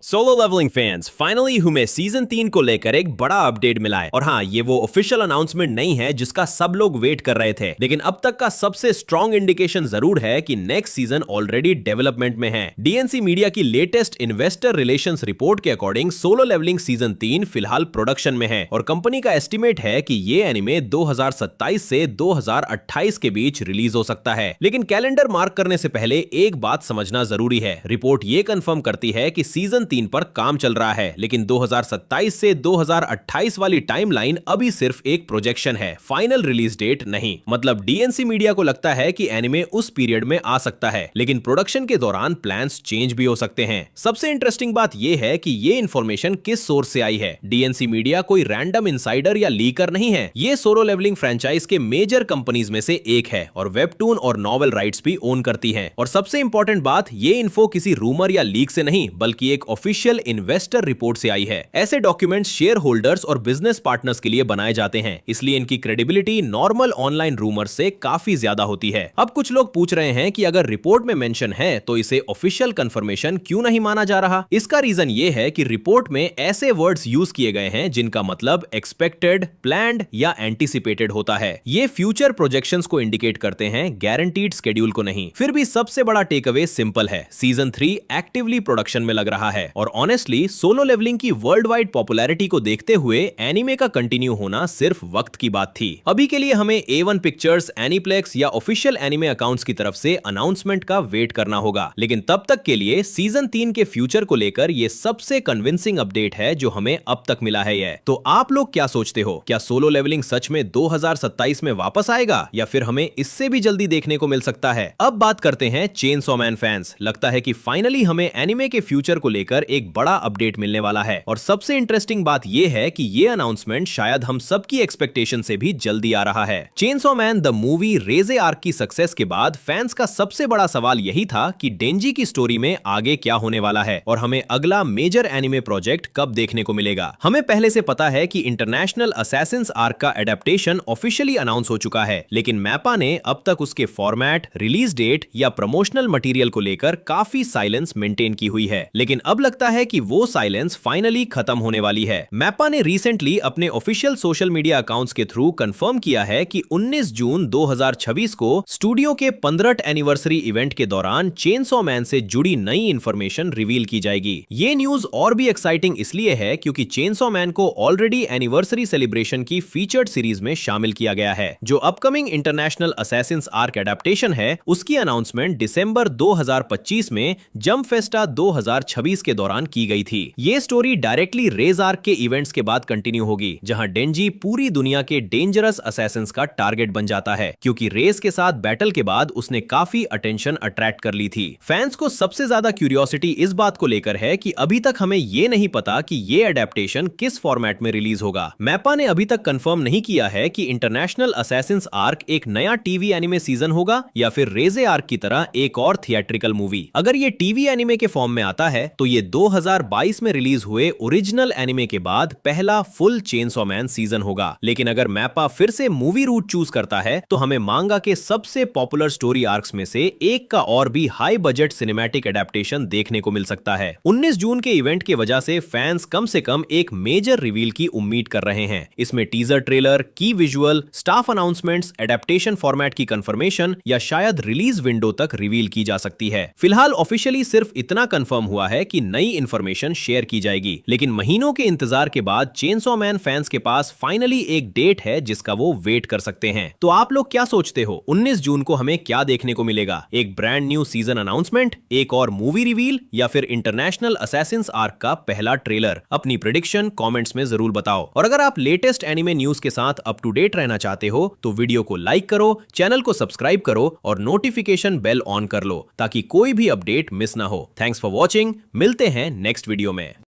Solo levelling fans finally हमें season 3 को लेकर एक बड़ा अपडेट मिला है। और हाँ, ये वो ऑफिशियल अनाउंसमेंट नहीं है जिसका सब लोग वेट कर रहे थे, लेकिन अब तक का सबसे स्ट्रॉन्ग इंडिकेशन जरूर है कि नेक्स्ट सीजन ऑलरेडी डेवलपमेंट में है। डीएनसी मीडिया की लेटेस्ट इन्वेस्टर रिलेशंस रिपोर्ट के अकॉर्डिंग सोलो लेवलिंग सीजन 3 फिलहाल प्रोडक्शन में है और कंपनी का एस्टिमेट है कि ये एनिमे 2027 से 2028 के बीच रिलीज हो सकता है। लेकिन कैलेंडर मार्क करने से पहले एक बात समझना जरूरी है। रिपोर्ट ये कंफर्म करती है कि सीजन 3 पर काम चल रहा है, लेकिन 2027 से 2028 वाली टाइमलाइन अभी सिर्फ एक प्रोजेक्शन है, फाइनल रिलीज डेट नहीं। मतलब डीएनसी मीडिया को लगता है कि एनिमे उस पीरियड में आ सकता है, लेकिन प्रोडक्शन के दौरान प्लान्स चेंज भी हो सकते हैं। सबसे इंटरेस्टिंग बात यह है कि ये इंफॉर्मेशन किस सोर्स से आई है। डीएनसी मीडिया कोई रैंडम इनसाइडर या लीकर नहीं है। ये सोलो लेवलिंग फ्रेंचाइज के मेजर कंपनीज में से एक है और वेबटून और नॉवेल राइट्स भी ओन करती है। और सबसे इंपॉर्टेंट बात, ये इन्फो किसी रूमर या लीक से नहीं बल्कि एक ऑफिशियल इन्वेस्टर रिपोर्ट से आई है। ऐसे डॉक्यूमेंट्स शेयर होल्डर्स और बिजनेस पार्टनर्स के लिए बनाए जाते हैं, इसलिए इनकी क्रेडिबिलिटी नॉर्मल ऑनलाइन रूमर से काफी ज्यादा होती है। अब कुछ लोग पूछ रहे हैं कि अगर रिपोर्ट में मेंशन है तो इसे ऑफिशियल कंफर्मेशन क्यों नहीं माना जा रहा। इसका रीजन ये है कि रिपोर्ट में ऐसे वर्ड्स यूज किए गए हैं जिनका मतलब एक्सपेक्टेड, प्लान्ड या एंटिसिपेटेड होता है। ये फ्यूचर प्रोजेक्शंस को इंडिकेट करते हैं, गारंटीड शेड्यूल को नहीं। फिर भी सबसे बड़ा टेक अवे सिंपल है, सीजन 3 एक्टिवली प्रोडक्शन में लग रहा है और ऑनेस्टली सोलो लेवलिंग की वर्ल्ड वाइड पॉपुलैरिटी को देखते हुए एनिमे का कंटिन्यू होना सिर्फ वक्त की बात थी। अभी के लिए हमें A1 पिक्चर्स, एनीप्लेक्स या ऑफिशियल एनिमे अकाउंट्स की तरफ से अनाउंसमेंट का वेट करना होगा, लेकिन तब तक के लिए सीजन 3 के फ्यूचर को लेकर ये सबसे कन्विंसिंग अपडेट है जो हमें अब तक मिला है। ये तो आप लोग क्या सोचते हो, क्या सोलो लेवलिंग सच में 2027 में वापस आएगा या फिर हमें इससे भी जल्दी देखने को मिल सकता है। अब बात करते हैं चेनसॉ मैन फैंस। लगता है कि फाइनली हमें एनिमे के फ्यूचर को लेकर एक बड़ा अपडेट मिलने वाला है और सबसे इंटरेस्टिंग बात यह है कि यह अनाउंसमेंट शायद हम सबकी एक्सपेक्टेशन से भी जल्दी आ रहा है। Chainsaw man the movie Reze arc की सक्सेस के बाद फैंस का सबसे बड़ा सवाल यही था कि डेंजी की स्टोरी में आगे क्या होने वाला है और हमें अगला मेजर एनिमे प्रोजेक्ट कब देखने को मिलेगा। हमें पहले से पता है कि इंटरनेशनल असैसिन्स आर्क का एडेप्टेशन ऑफिशियली अनाउंस हो चुका है, लेकिन मैपा ने अब तक उसके फॉर्मेट, रिलीज डेट या प्रमोशनल मटेरियल को लेकर काफी साइलेंस मेंटेन की हुई है। लेकिन अब लगता है कि वो साइलेंस फाइनली खत्म होने वाली है। मैपा ने रिसेंटली अपने ऑफिशियल सोशल मीडिया अकाउंट्स के थ्रू कंफर्म किया है कि 19 जून 2026 को स्टूडियो के 15th एनिवर्सरी इवेंट के दौरान चेनसॉ मैन से जुड़ी नई इंफॉर्मेशन रिवील की जाएगी। ये न्यूज और भी एक्साइटिंग इसलिए है क्योंकि चेनसॉ मैन को ऑलरेडी एनिवर्सरी सेलिब्रेशन की फीचर्ड सीरीज में शामिल किया गया है। जो upcoming international Assassin's arc adaptation है उसकी अनाउंसमेंट दिसंबर 2025 में जंप फेस्टा 2026 के दौरान की गई थी। ये स्टोरी डायरेक्टली रेज आर्क के इवेंट्स के बाद कंटिन्यू होगी, जहां डेंजी पूरी दुनिया के डेंजरस असैसिन्स का टारगेट बन जाता है क्योंकि रेस के साथ बैटल के बाद उसने काफी अटेंशन अट्रैक्ट कर ली थी। फैंस को सबसे ज्यादा क्यूरियोसिटी इस बात को लेकर है कि अभी तक हमें ये नहीं पता कि ये एडेप्टेशन किस फॉर्मेट में रिलीज होगा। मैपा ने अभी तक कंफर्म नहीं किया है कि इंटरनेशनल असैसिन्स आर्क एक नया टीवी एनिमे सीजन होगा या फिर रेजे आर्क की तरह एक और थिएट्रिकल मूवी। अगर ये टीवी एनिमे के फॉर्म में आता है तो ये 2022 में रिलीज हुए ओरिजिनल एनिमे के बाद पहला फुल चेनसॉ मैन सीजन होगा। लेकिन अगर मैपा फिर से मूवी रूट चूज करता है तो हमें मांगा के सबसे पॉपुलर स्टोरी आर्क्स में से एक का और भी हाई बजट सिनेमैटिक एडेप्टेशन देखने को मिल सकता है। 19 जून के इवेंट की वजह से फैंस कम से कम एक मेजर रिवील की उम्मीद कर रहे हैं। इसमें टीजर ट्रेलर, की visual, staff announcements, adaptation format की कंफर्मेशन या शायद रिलीज विंडो तक रिवील की जा सकती है। फिलहाल ऑफिशियली सिर्फ इतना कंफर्म हुआ है कि नई इंफॉर्मेशन शेयर की जाएगी, लेकिन महीनों के इंतजार के बाद चेनसॉ मैन फैंस के पास फाइनली एक डेट है जिसका वो वेट कर सकते हैं। तो आप लोग क्या सोचते हो, 19 जून को हमें क्या देखने को मिलेगा? एक ब्रांड न्यू सीजन अनाउंसमेंट, एक और मूवी रिवील या फिर इंटरनेशनल असैसिन्स आर्क का पहला ट्रेलर? अपनी प्रेडिक्शन कमेंट्स में जरूर बताओ। और अगर आप लेटेस्ट एनिमे न्यूज के साथ अप टू डेट रहना चाहते हो तो वीडियो को लाइक करो, चैनल को सब्सक्राइब करो और नोटिफिकेशन बेल ऑन कर लो ताकि कोई भी अपडेट मिस ना हो। थैंक्स फॉर वॉचिंग, मिलते हैं नेक्स्ट वीडियो में।